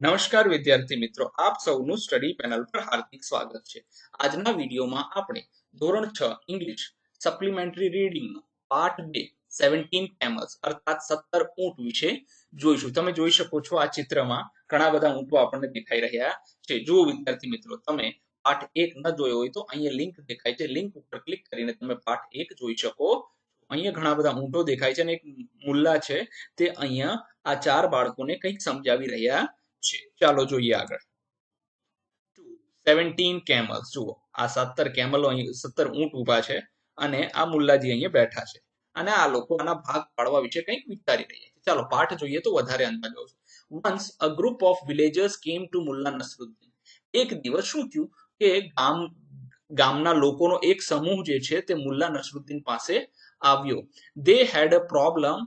નમસ્કાર વિદ્યાર્થી મિત્રો, આપ સૌનું સ્ટડી પેનલ પર હાર્દિક સ્વાગત છે. આજના વિડીયોમાં આપણે ધોરણ 6 ઇંગ્લિશ સપ્લિમેન્ટરી રીડિંગનો પાઠ 2 17 કેમલ્સ અર્થાત 17 ઊંટ વિશે જોઈશું. તમે જોઈ શકો છો આ ચિત્રમાં ઘણા બધા ઊંટો આપણને દેખાઈ રહ્યા છે. જો વિદ્યાર્થી મિત્રો તમે પાઠ 1 ન જોયો હોય તો અહીંયા લિંક દેખાય છે, લિંક ઉપર ક્લિક કરીને તમે પાઠ 1 જોઈ શકો. અહીંયા ઘણા બધા ઊંટો દેખાય છે અને એક મુલ્લા છે તે અહીંયા આ ચાર બાળકોને કંઈક સમજાવી રહ્યા છે. ચાલો જોઈએ આગળ. 17 કેમલ્સ, જુઓ આ 17 કેમલો અહીં 17 ઊંટ ઊભા છે અને આ મુલ્લાજી અહીંયા બેઠા છે અને આ લોકો આના ભાગ પાડવા વિશે કંઈક વિચારી રહ્યા છે. ચાલો પાઠ જોઈએ તો વધારે અંદાજ આવશે. Once a group of villagers came to Mullah Nasruddin. એક દિવસ શું થયું કે ગામના લોકોનો એક સમૂહ જે છે તે મુલ્લા નસરુદ્દીન પાસે આવ્યો. They had a problem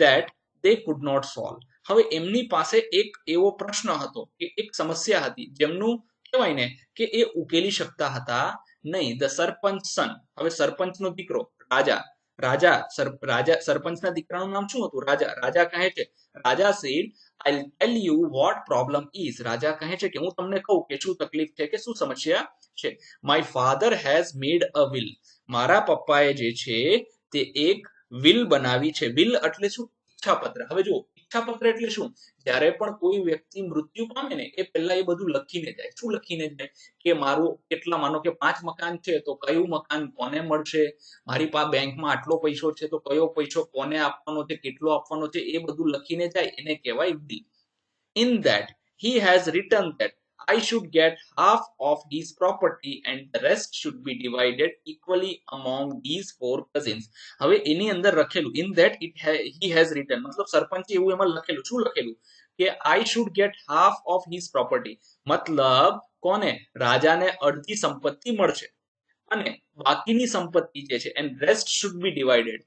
that they could not solve. હવે એમની પાસે એક એવો પ્રશ્ન હતો કે એક સમસ્યા હતી જેમનું કહેવાય ને કે એ ઉકેલી શકતા હતા નહીં. ધ સરપંચ સન, હવે સરપંચનો દીકરો રાજા સરપંચના દીકરાનું નામ શું હતું? રાજા કહે છે, Raja said I'll tell you what problem is. Raja કહે છે કે હું તમને કહું કે શું તકલીફ છે કે શું સમસ્યા છે. My father has made a will. મારા પપ્પાએ જે છે તે એક વિલ બનાવી છે. વિલ એટલે શું? ઈચ્છાપત્ર. હવે જો ઈચ્છાપત્ર એટલે શું? જ્યારે પણ કોઈ વ્યક્તિ મૃત્યુ પામે ને એ પહેલા એ બધું લખીને જાય. શું લખીને જાય? કે મારું કેટલા, માનો કે 5 મકાન છે તો કયું મકાન કોને મળશે, મારી પાસે બેંકમાં આટલો પૈસો છે તો કયો પૈસો કોને આપવાનો છે, કેટલો આપવાનો છે, એ બધું લખીને જાય, એને કહેવાય will. In that he has written that I should get half of his property and the rest should be divided equally among these 4 cousins. હવે એની અંદર લખેલું in that he has written મતલબ સરપંચે એવું એમાં લખેલું. શું લખેલું? કે I should get half of his property, મતલબ કોને? રાજાને અડધી સંપત્તિ મળશે અને બાકીની સંપત્તિ જે છે and rest should be divided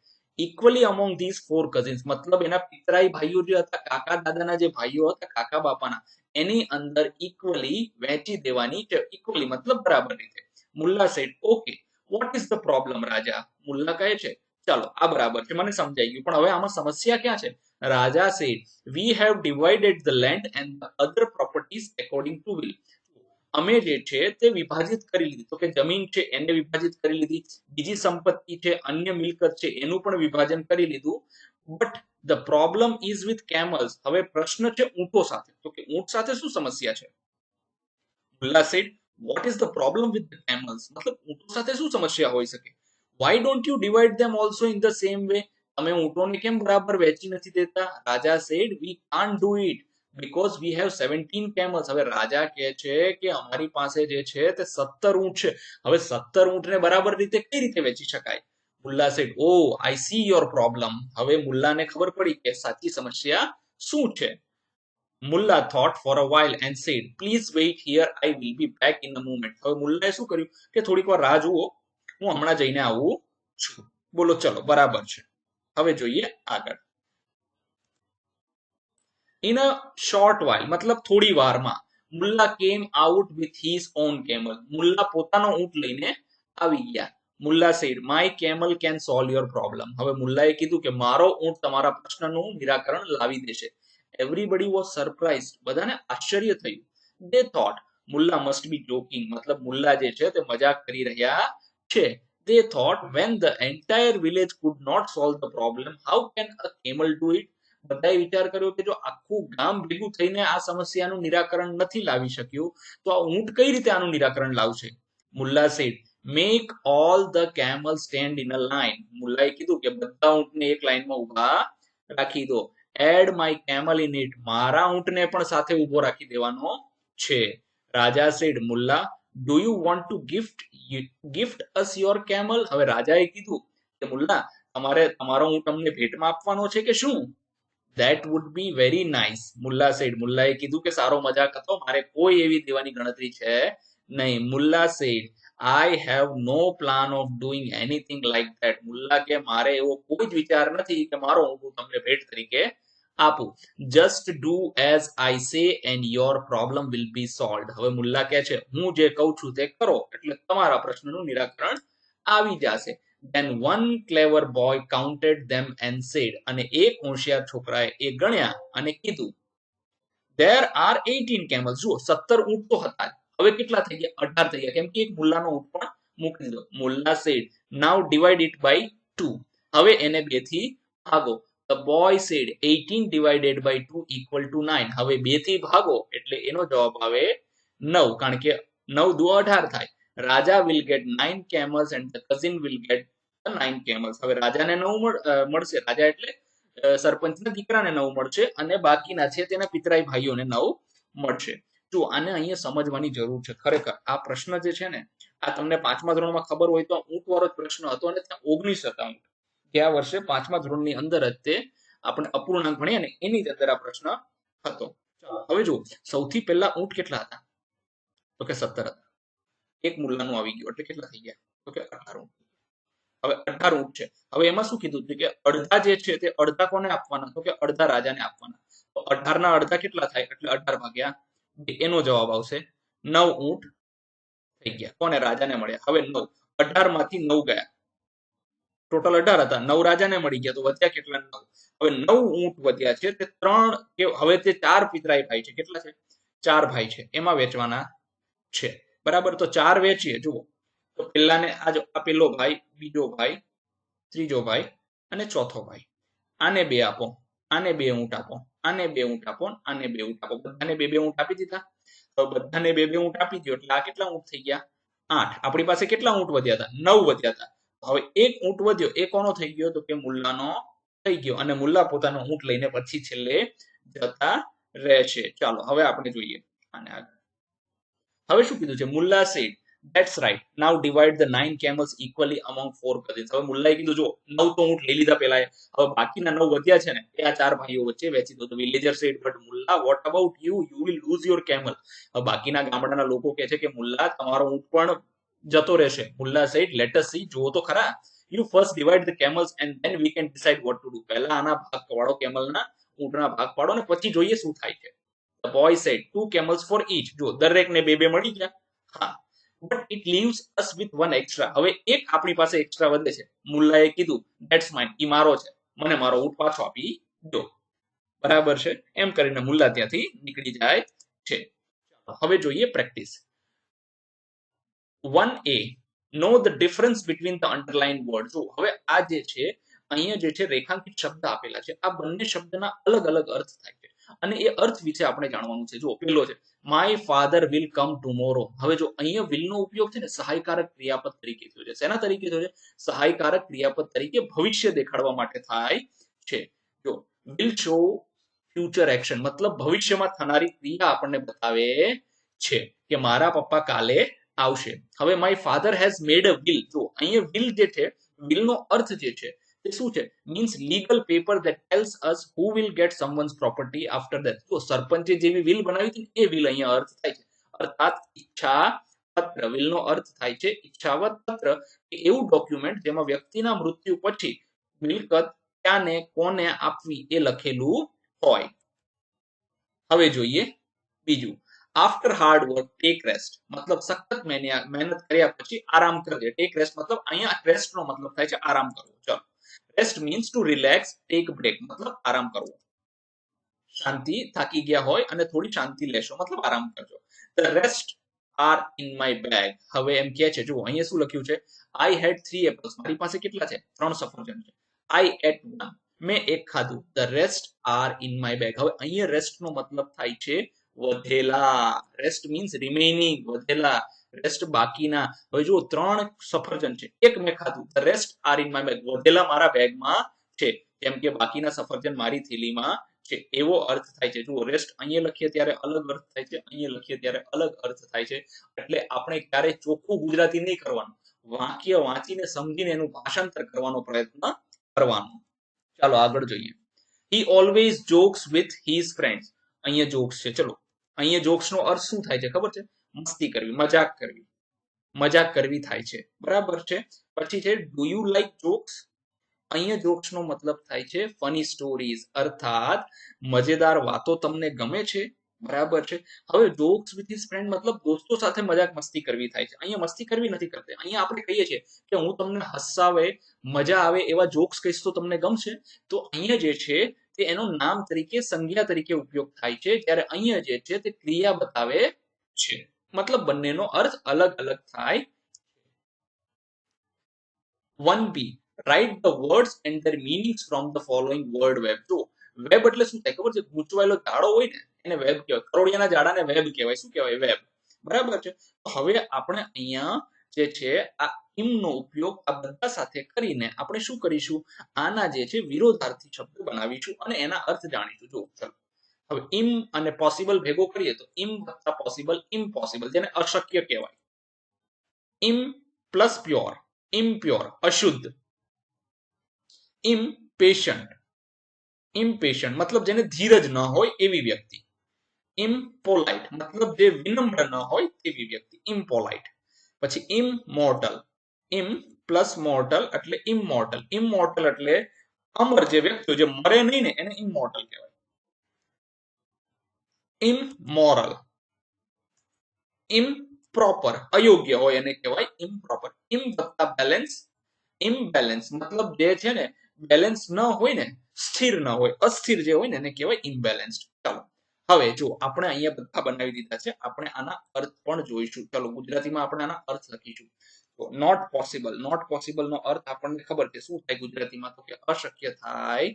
equally among these 4 cousins, મતલબ એના પિતરાઈ ભાઈઓ જે હતા, કાકા દાદાના જે ભાઈઓ હતા, કાકા બાપાના, એની અંદર ઇક્વલી વહેંચી દેવાની છે. ઇક્વલી મતલબ બરાબર રીતે. Mulla said okay what is the problem? Raja, Mulla કહે છે ચાલો આ બરાબર છે, મને સમજાઈ ગયું, પણ હવે આમાં સમસ્યા ક્યાં છે? Raja said we have divided the land and the other properties according to will. અમે જે છે તે વિભાજિત કરી લીધી. તો કે જમીન છે એને વિભાજિત કરી લીધી, બીજી સંપત્તિ છે, અન્ય મિલકત છે એનું પણ વિભાજન કરી લીધું. But the problem is with camels. હવે પ્રશ્ન છે ઊંટો સાથે. તો કે ઊંટ સાથે શું સમસ્યા છે? Mulla said what is the problem with the camels, મતલબ ઊંટો સાથે શું સમસ્યા હોઈ શકે? Why don't you divide them also in the same way. તમે ઊંટોને કેમ બરાબર વહેંચી નથી દેતા? Raja said we can't do it because we have 17 camels. હવે રાજા કહે છે કે અમારી પાસે જે છે તે 17 ઊંટ છે. હવે 17 ઊંટને બરાબર રીતે કઈ રીતે વેચી શકાય? Mulla said oh I see your problem. હવે મુલ્લાને ખબર પડી કે સાચી સમસ્યા શું છે. Mulla thought for a while and said please wait here, I will be back in a moment. હવે મુલ્લાએ શું કર્યું કે થોડીક વાર રાહ જુઓ, હું હમણાં જઈને આવું છું. બોલો ચલો બરાબર છે. હવે જોઈએ આગળ. In a short while, મતલબ થોડી વારમાં, Mulla came out with his own camel. Mulla પોતાનો ઊંટ લઈને આવી ગયા. Mulla said my camel can solve your problem. હવે મુલ્લાએ કીધું કે મારો ઊંટ તમારા પ્રશ્નનું નિરાકરણ લાવી દેશે. Everybody was surprised. બધાને આશ્ચર્ય થયું. They thought Mulla must be joking. મતલબ મુલ્લા જે છે તે મજાક કરી રહ્યા છે. They thought when the entire village could not solve the problem, how can a camel do it? બધાએ વિચાર કર્યો કે જો આખું ગામ ભેગું થઈને આ સમસ્યાનું નિરાકરણ નથી લાવી શક્યું તો આ ઊંટ કઈ રીતે આનું નિરાકરણ લાવશે? Mulla said make all the camel stand in a line. મુલ્લાએ કીધું કે બધા ઊંટને એક લાઈનમાં ઊભા રાખી દો. Add my camel in it. મારા ઊંટને પણ સાથે ઊભો રાખી દેવાનો છે. Raja said Mulla do you want to gift us your camel. હવે રાજાએ કીધું કે મુલ્લા તમારો ઊંટ અમને ભેટમાં આપવાનો છે કે શું? That would be very nice. Mulla said. મુલ્લાએ કીધું કે સારો મજાક હતો, મારે કોઈ એવી દેવાની ગણતરી છે નહીં. Mulla said I have no plan of doing anything like that. Mulla કે મારે એવો કોઈ જ વિચાર નથી કે મારો ઊંટ તમને ભેટ તરીકે આપું. Just do as I say and your problem will be solved. હવે મુલ્લા કહે છે હું જે કહું છું તે કરો એટલે તમારા પ્રશ્નનું નિરાકરણ આવી જશે. Then one clever boy counted them and said, અને એક હોશિયાર છોકરાએ એ ગણ્યા અને કીધું there are 18 camels. જુઓ 17 ઊંટ તો હતા, હવે કેટલા થઈ ગયા? 18 થઈ ગયા, કેમ કે એક મુલ્લાનો ઊંટ પણ મૂકી દીધો. Mulla said now divide it by 2. હવે એને 2 થી ભાગો. the boy said 18 divided by 2 equal to 9. હવે 2 થી ભાગો એટલે એનો જવાબ આવે 9, કારણ કે 9 દુ 18 થાય. રાજા will get 9 camels and the cousin will get the 9 camels. હવે રાજાને 9 મળશે, રાજા એટલે સરપંચના દીકરાને 9 મળશે અને બાકીના છે તેના પિતરાઈ ભાઈઓને 9 મળશે. જો આને અહીંયા સમજવાની જરૂર છે. ખરેખર આ પ્રશ્ન જે છે ને, આ તમને 5મા ધોરણમાં ખબર હોય તો ઊંટ વાળો જ પ્રશ્ન હતો અને ત્યાં 19 હતા ઊંટ. ગયા વર્ષે 5મા ધોરણની અંદર જ તે આપણે અપૂર્ણાંક ભણ્યા ને એની જ અંદર આ પ્રશ્ન હતો. હવે જો સૌથી પહેલા ઊંટ કેટલા હતા? તો કે 17 હતા. એક મુલ્લાનું આવી ગયું એટલે કેટલા થઈ ગયા? તો કે 18 ઊંટ. હવે 18 ઊંટ છે. હવે એમાં શું કીધું કે અડધા જે છે તે અડધા કોને આપવાના? તો કે અડધા રાજાને આપવાના. તો 18 ના અડધા કેટલા થાય? એટલે 18 ભાગ્યા 2. એનો જવાબ આવશે 9 ઊંટ થઈ ગયા. કોને? રાજાને મળ્યા. હવે 9, 18 માંથી 9 ગયા, ટોટલ 18 હતા, 9 રાજાને મળી ગયા, તો વધ્યા કેટલા? 9. હવે 9 ઊંટ વધ્યા છે તે 3 કે હવે તે 4 પિતરાઈ ભાઈ છે. કેટલા છે? 4 ભાઈ છે, એમાં વેચવાના છે. બરાબર, તો 4 વેચીએ. જુઓ તો પેલાને આ પેલો ભાઈ, બીજો ભાઈ, ત્રીજો ભાઈ અને ચોથો ભાઈ. આને 2 આપો, આને 2 ઊંટ આપો, આને 2 ઊંટ આપો, આને 2 ઊંટ આપો. બધાને 2 ઊંટ આપી દીધા. તો બધાને 2 ઊંટ આપી દો એટલે આ કેટલા ઊંટ થઈ ગયા? 8. આપણી પાસે કેટલા ઊંટ વધ્યા હતા? 9 વધ્યા હતા. હવે એક ઊંટ વધ્યો, એ કોનો થઈ ગયો? તો કે મુલ્લાનો થઈ ગયો, અને મુલ્લા પોતાનો ઊંટ લઈને પછી છેલ્લે જતા રહેશે. ચાલો હવે આપણે જોઈએ આને આગળ. હવે શું કીધું છે? Mulla said that's right, now divide the 9 camels equally among 4 cousins. હવે મુલ્લાએ કીધું જો 9 તો ઊંટ લઈ લીધા પેલા, હવે બાકીના 9 વધ્યા છે ને એ આ 4 ભાઈઓ વચ્ચે વેચી દો. તો villager said but Mulla what about you will lose your camel. હવે બાકીના ગામડાના લોકો કહે છે કે મુલ્લા તમારો ઊંટ પણ જતો રહેશે. Mulla said let us see, જુઓ તો ખરા. you first divide the camels and then we can decide what to do. પહેલા આના ભાગ પાડો, કેમલના ઊંટના ભાગ પાડો ને પછી જોઈએ શું થાય છે. The boy said 2 camels for each. જો દરેકને 2 મળી ગયા. હા, but it leaves us with 1 extra. હવે એક આપણી પાસે એક્સ્ટ્રા વધે છે. મુલ્લાએ કીધું that's mine, ઈ મારો છે, મને મારો ઊંટ પાછો આપી દો. બરાબર છે? એમ કરીને મુલ્લા ત્યાંથી નીકળી જાય છે. હવે જોઈએ practice. 1A, know the difference between the underlined words. જો હવે આ જે છે અહીંયા જે છે રેખાંકિત શબ્દ આપેલા છે, આ બંને શબ્દના અલગ અલગ અર્થ થાય છે અને એ અર્થ વિશે આપણે જાણવાનું છે. જો પેલો છે my father will come tomorrow. હવે જો અહીંયા વિલ નો ઉપયોગ છે ને સહાયકારક ક્રિયાપદ તરીકે થયો છે. શેના તરીકે થયો છે? સહાયકારક ક્રિયાપદ તરીકે ભવિષ્ય દેખાડવા માટે થાય છે. જો વિલ શો ફ્યુચર એક્શન, મતલબ ભવિષ્યમાં થનારી ક્રિયા આપણને બતાવે છે કે મારા પપ્પા કાલે આવશે. હવે my father has made a will. જો અહીંયા વિલ જે છે, વિલ નો અર્થ જે છે તે શું છે? Means legal paper that tells us who will get someone's property after death. તો સરપંચે જેવી વિલ બનાવી હતી એ વિલ અહીંયા અર્થ થાય છે. અર્થાત ઈચ્છા પત્ર. વિલ નો અર્થ થાય છે ઈચ્છાવત પત્ર, કે એવું ડોક્યુમેન્ટ જેમાં વ્યક્તિના મૃત્યુ પછી મિલકત ક્યાંને કોને આપવી એ લખેલું હોય. હવે જોઈએ બીજું. After hard work tech rest, મતલબ સખત મહેનત કર્યા પછી આરામ કરજે. ટેક રેસ્ટ મતલબ અહીંયા રેસ્ટ નો મતલબ થાય છે આરામ કરવો. ચલો, rest means to relax, take break મતલબ આરામ કરવો. શાંતિ, થાકી ગયા હોય અને થોડી શાંતિ લેશો મતલબ આરામ કરજો. The rest are in my bag. હવે એમ કે છે, જો અહીંયા શું લખ્યું છે? આઈ હેડ 3 એપલ્સ. મારી પાસે કેટલા છે? 3 સફરજન છે. આઈ એટ 1, મેં એક ખાધું. The rest are in my bag. હવે અહીંયા રેસ્ટ નો મતલબ થાય છે વધેલા. રેસ્ટ મીન્સ રિમેનિંગ, વધેલા, રેસ્ટ બાકીના. હવે જો 3 સફરજન છે, એક મેં ખાધું. The rest are in my bag, વધેલા મારા બેગમાં છે, કેમ કે બાકીના સફરજન મારી થેલીમાં છે, એવો અર્થ થાય છે. જો રેસ્ટ અહીંયા લખીએ ત્યારે અલગ અર્થ થાય છે, અહીંયા લખીએ ત્યારે અલગ અર્થ થાય છે. એટલે આપણે ક્યારે ચોખ્ખું ગુજરાતી નહીં કરવાનું, વાક્ય વાંચીને સમજીને એનું ભાષાંતર કરવાનો પ્રયત્ન કરવાનો. ચાલો આગળ જોઈએ. he always jokes with his friends. અહીંયા જોક્સ છે. ચલો, અહીંયા જોક્સ નો અર્થ શું થાય છે ખબર છે? મસ્તી કરવી, મજાક કરવી. મજાક કરવી થાય છે. બરાબર છે? પછી છે ડુ યુ લાઈક જોક્સ. અહીંયા જોક્સ નો મતલબ થાય છે ફની સ્ટોરીઝ, અર્થાત મજેદાર વાતો તમને ગમે છે. બરાબર છે? હવે જોક્સ વિથ હિઝ ફ્રેન્ડ મતલબ દોસ્તો સાથે મજાક મસ્તી કરવી થાય છે. અહીંયા મસ્તી કરવી નથી કરતા. અહીંયા આપણે કહીએ છીએ કે હું તમને હસાવે, મજા આવે એવા જોક્સ કહીશ તો તમને ગમશે. તો અહીંયા જે છે તે એનું નામ તરીકે સંજ્ઞા તરીકે ઉપયોગ થાય છે, જ્યારે અહીંયા જે છે તે ક્રિયા બતાવે છે, મતલબ બંનેનો અર્થ અલગ અલગ થાય. 1b write the words and their meanings from the following word web. તો વેબ એટલે શું થાય ખબર છે? ગૂંચવાયેલો જાડો હોય ને એને વેબ કહેવાય. કરોડિયાના જાડાને વેબ કહેવાય. શું કહેવાય? વેબ. બરાબર છે. હવે આપણે અહીંયા જે છે આ ઇમ નો ઉપયોગ આ બધા સાથે કરીને આપણે શું કરીશું? આના જે છે વિરોધાર્થી શબ્દ બનાવીશું અને એના અર્થ જાણીશું. જો ચલો હવે ઇમ અને પોસિબલ ભેગો કરીએ તો ઇમ વત્તા પોસિબલ ઇમ્પોસિબલ, જેને અશક્ય કહેવાય. ઇમ પ્લસ પ્યોર ઇમ્પ્યોર અશુદ્ધ. ઇમ્પેશન્ટ ઇમ્પેશન્ટ મતલબ જેને ધીરજ ન હોય એવી વ્યક્તિ. ઇમ્પોલાઇટ મતલબ જે વિનમ્ર ન હોય તેવી વ્યક્તિ. ઇમ્પોલાઇટ. પછી ઇમમોર્ટલ. ઇમ પ્લસ મોર્ટલ એટલે ઇમમોર્ટલ. ઇમમોર્ટલ એટલે અમર જે વ્યક્તિઓ જે મરે નહીં ને એને ઇમમોર્ટલ કહેવાય. ઇમમોરલ. ઇમ્પ્રોપર અયોગ્ય હોય એને કહેવાય ઇમ્પ્રોપર. ઇમ વત્તા બેલેન્સ ઇમ્બેલેન્સ મતલબ જે છે ને બેલેન્સ ન હોય ને, સ્થિર ન હોય, અસ્થિર જે હોય ને એને કહેવાય ઇમ્બેલેન્સ્ડ. ચાલો હવે જો આપણે અહીંયા બધા બનાવી દીધા છે, આપણે આના અર્થ પણ જોઈશું. ચાલો ગુજરાતીમાં આપણે આના અર્થ લખીશું. તો નોટ પોસિબલ. નોટ પોસિબલ નો અર્થ આપણને ખબર છે શું થાય ગુજરાતીમાં? તો કે અશક્ય થાય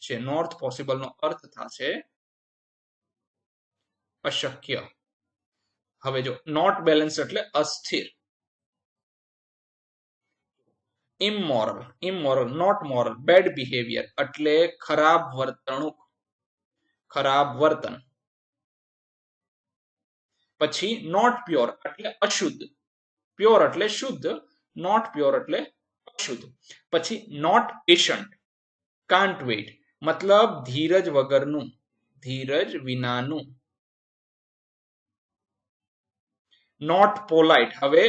છે. નોટ પોસિબલ નો અર્થ થશે અશક્ય. હવે જો નોટ બેલેન્સ એટલે અસ્થિર. ઇમમોરલ. ઇમમોરલ નોટ મોરલ. બેડ બિહેવિયર એટલે ખરાબ વર્તણૂક, ખરાબ વર્તન. પછી નોટ પ્યોર એટલે અશુદ્ધ. પ્યોર એટલે શુદ્ધ, નોટ પ્યોર એટલે અશુદ્ધ. પછી નોટ પેશન્ટ કાન્ટ વેઇટ મતલબ ધીરજ વગરનું, ધીરજ વિનાનું. નોટ પોલાઇટ હવે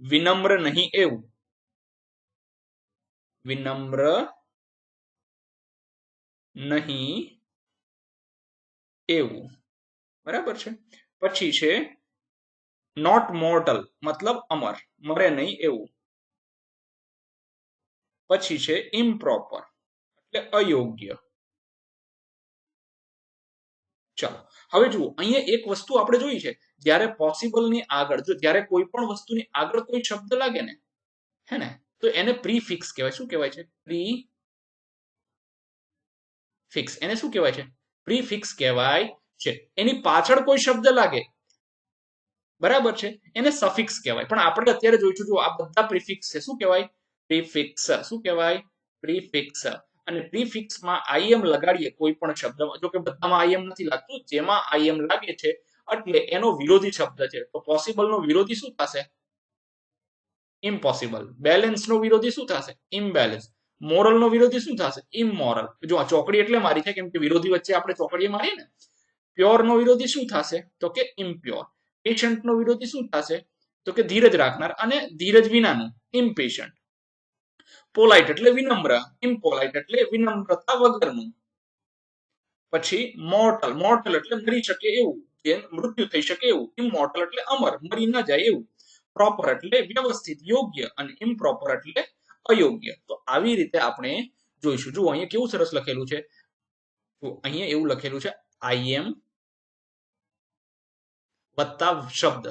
વિનમ્ર નહીં એવું, વિનમ્ર નહીં એવું. બરાબર છે. પછી છે નોટ મોર્ટલ મતલબ અમર, મરે નહીં એવું. પછી છે ઇમ્પ્રોપર એટલે અયોગ્ય. ચાલો હવે જુઓ અહીંયા એક વસ્તુ આપણે જોઈ છે, જ્યારે પોસિબલ ની આગળ જો જ્યારે કોઈ પણ વસ્તુની આગળ કોઈ શબ્દ લાગે ને હે ને તો એને પ્રીફિક્સ કહેવાય. શું કહેવાય છે? પ્રીફિક્સ. એને શું કહેવાય છે? પ્રીફિક્સ કહેવાય છે. એની પાછળ કોઈ શબ્દ લાગે બરાબર છે એને સફિક્સ કહેવાય. પણ આપણે અત્યારે જોઈશું જો આ બધા પ્રીફિક્સ છે. શું કહેવાય? પ્રીફિક્સ. શું કહેવાય? પ્રીફિક્સ. અને પ્રીફિક્સમાં આઈએમ લગાડીએ કોઈ પણ શબ્દમાં, જો કે બધામાં આઈએમ નથી લાગતું, જેમાં આઈએમ લાગે છે એટલે એનો વિરોધી શબ્દ છે. તો પોસિબલ નો વિરોધી શું થશે? ઇમ્પોસિબલ. બેલેન્સ નો વિરોધી શું થશે? ઇમ્બેલેન્સ. મોરલ નો વિરોધી શું થશે? ઇમમોરલ. જો આ ચોકડી એટલે મારી છે કેમ કે વિરોધી વચ્ચે આપણે ચોકડીએ મારીએ ને. પ્યોર નો વિરોધી શું થશે? તો કે ઇમ્પ્યોર. પેશન્ટ નો વિરોધી શું થશે? તો કે ધીરજ રાખનાર અને ધીરજ વિનાનું, ઇમ્પેશન્ટ. પોલાઇટ એટલે વિનમ્ર, ઇમ્પોલાઇટ એટલે વિનમ્રતા વગરનું. પછી મોર્ટલ. મોર્ટલ એટલે મરી શકે એવું, જે મૃત્યુ થઈ શકે એવું. ઇમોર્ટલ એટલે અમર, મરી ન જાય એવું. પ્રોપર એટલે વ્યવસ્થિત, યોગ્ય. અને ઇમ્પ્રોપર એટલે અયોગ્ય. તો આવી રીતે આપણે જોઈશું. જુઓ અહીંયા કેવું સરસ લખેલું છે. અહીંયા એવું લખેલું છે આઈએમ વત્તા શબ્દ.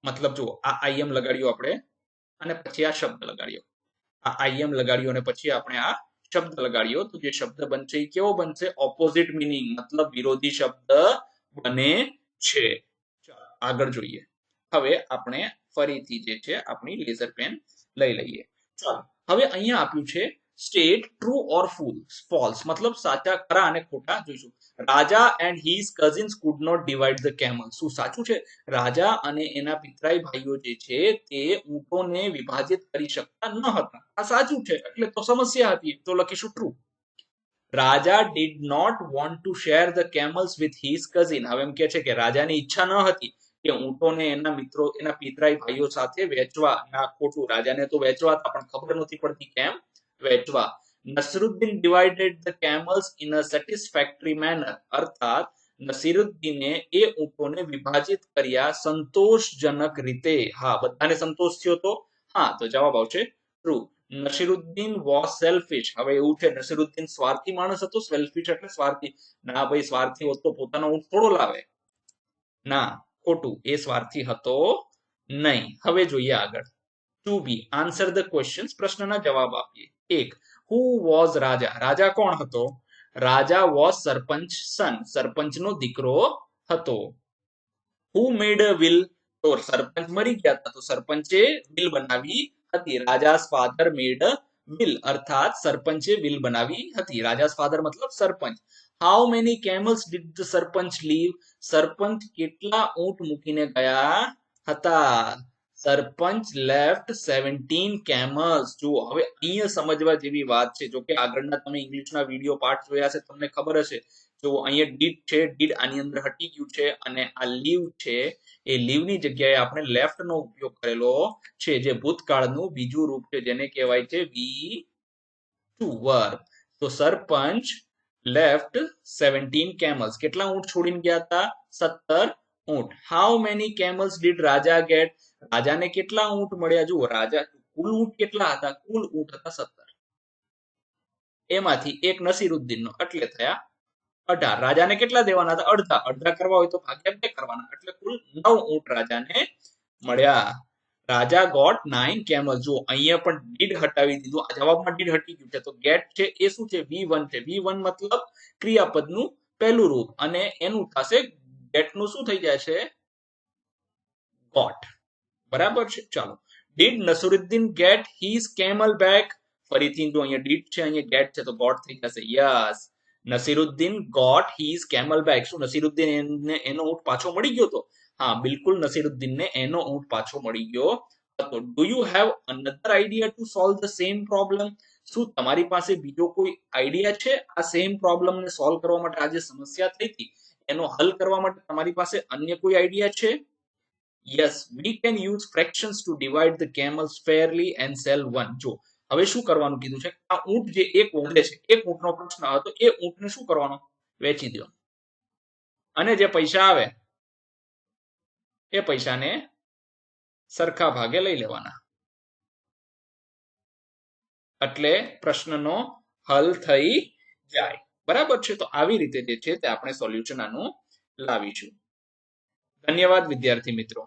મતલબ જુઓ આ આઈએમ લગાડ્યો આપણે અને પછી આ શબ્દ લગાડ્યો. આ આઈએમ લગાડ્યો અને પછી આપણે આ શબ્દ લગાડ્યો તો જે શબ્દ બનશે એ કેવો બનશે? ઓપોઝિટ મિનિંગ મતલબ વિરોધી શબ્દ બને છે. ચાલો આગળ જોઈએ. હવે આપણે ફરીથી જે છે આપણી લેઝર પેન લઈ લઈએ. ચાલો હવે અહીંયા આપ્યું છે સ્ટેટ ટ્રુ ઓર ફોલ્સ મતલબ સાચા, ખરા અને ખોટા જોઈશું. Raja and his cousins could not divide the camel. શું સાચું છે? રાજા અને એના પિતરાઈ ભાઈઓ જે છે તે ઊંટોને વિભાજિત કરી શકતા ન હતા. આ સાચું છે એટલે તો સમસ્યા હતી, તો લખીશું true. Raja did not want to share the camels with his cousin. હવે એમ કે છે કે રાજાની ઈચ્છા ન હતી કે ઊંટોને એના મિત્રો, એના પિતરાઈ ભાઈઓ સાથે વેચવા. ના, ખોટું. રાજાને તો વેચવા હતા પણ ખબર નથી પડતી કેમ વેચવા. Nasruddin divided the camels in a satisfactory manner. અર્થાત નસીરુદ્દીને એ ઊંટોને વિભાજિત કર્યા સંતોષજનક રીતે. હા, બધાને સંતોષ થયો તો હા, તો જવાબ આવશે ટ્રુ. Naseeruddin was selfish. હવે એવું છે, નસીરુદ્દીન સ્વાર્થી માણસ હતો, સેલ્ફિશ એટલે સ્વાર્થી. ના ભાઈ, સ્વાર્થી હોત તો પોતાનો ઊંટ થોડો લાવે. ના, ખોટું, એ સ્વાર્થી હતો નહીં. હવે જોઈએ આગળ. 2B, answer the questions. પ્રશ્નના જવાબ આપીએ. 1, હુ વોઝ રાજા. રાજા કોણ હતો? રાજા વોઝ સરપંચ સન. સરપંચનો દીકરો હતો. હુ મેડ અ વિલ. તો સરપંચ મરી ગયા હતા, તો સરપંચે વિલ બનાવી હતી. Raja's father made a will, અર્થાત સરપંચે વિલ બનાવી હતી. રાજાસ ફાધર મતલબ sarpanch. How many camels did the sarpanch leave. Sarpanch કેટલા ઊંટ મૂકીને ગયા હતા? Sarpanch left 17 camels. જુઓ, હવે અહીંયા સમજવા જેવી વાત છે. જો કે આગળના તમે ઇંગ્લિશના વિડીયો પાર્ટ જોયા છે, તમને ખબર હશે. જો અહીંયા ડીડ છે, ડીડ આની અંદર હટી ગયું છે, અને આ લીવ છે, એ લીવની જગ્યાએ આપણે લેફ્ટ નો ઉપયોગ કરેલો છે, જે ભૂતકાળનું બીજું રૂપ છે, જેને કહેવાય છે V2 વર્બ. તો સરપંચ લેફ્ટ 17 કેમલ્સ. કેટલા ઊંટ છોડીને ગયા હતા? 17 ઊંટ. How many camels did Raja get. રાજાને કેટલા ઊંટ મળ્યા? જુઓ, રાજા કુલ ઊંટ કેટલા હતા? કુલ ઊંટ હતા 17. એમાંથી એક નસીરુદ્દીનનો, એટલે થયા 18. રાજાને કેટલા દેવાના હતા? અડધા. અડધા કરવા હોય તો ભાગ્યા 2 કરવાના, એટલે કુલ 9 ઊંટ રાજાને મળ્યા. રાજા ગોટ 9 કેમલ. જો અહીંયા પણ ડીડ હટાવી દીધું, જવાબમાં ડીડ હટી ગયું છે, તો ગેટ છે એ શું છે? V1 છે. V1 મતલબ ક્રિયાપદનું પહેલું રૂપ, અને એનું થશે ગેટનું શું થઈ જાય છે? ગોટ. બરાબર છે. ચાલો. Did Nasruddin get his camel back. ફરીથી જો અહીંયા ડીડ છે, અહીંયા ગેટ છે, તો ગોટ થઈ જશે. Yes, Naseeruddin got his camel back. શું નસીરુદ્દીન એનો ઊંટ પાછો મળી ગયો તો? હા, બિલકુલ, નસીરુદ્દીનને એનો ઊંટ પાછો મળી ગયો હતો. Do you have another idea to solve the same problem. શું તમારી પાસે બીજો કોઈ આઈડિયા છે આ સેમ પ્રોબ્લેમને સોલ્વ કરવા માટે? આ જે સમસ્યા થઈ હતી એનો હલ કરવા માટે તમારી પાસે અન્ય કોઈ આઈડિયા છે? Yes, we can use fractions to divide the camels fairly and sell one. જો હવે શું કરવાનું કીધું છે? આ ઊંટ જે એક ઓંડે છે, એક ઊંટનો પ્રશ્ન હતો, એ ઊંટને શું કરવાનો? વેચી દો, અને જે પૈસા આવે એ પૈસાને સરખા ભાગે લઈ લેવાના. એટલે પ્રશ્નનો હલ થઈ જાય. બરાબર છે. તો આવી રીતે જે છે તે આપણે સોલ્યુશન આનું લાવીશું. ધન્યવાદ વિદ્યાર્થી મિત્રો.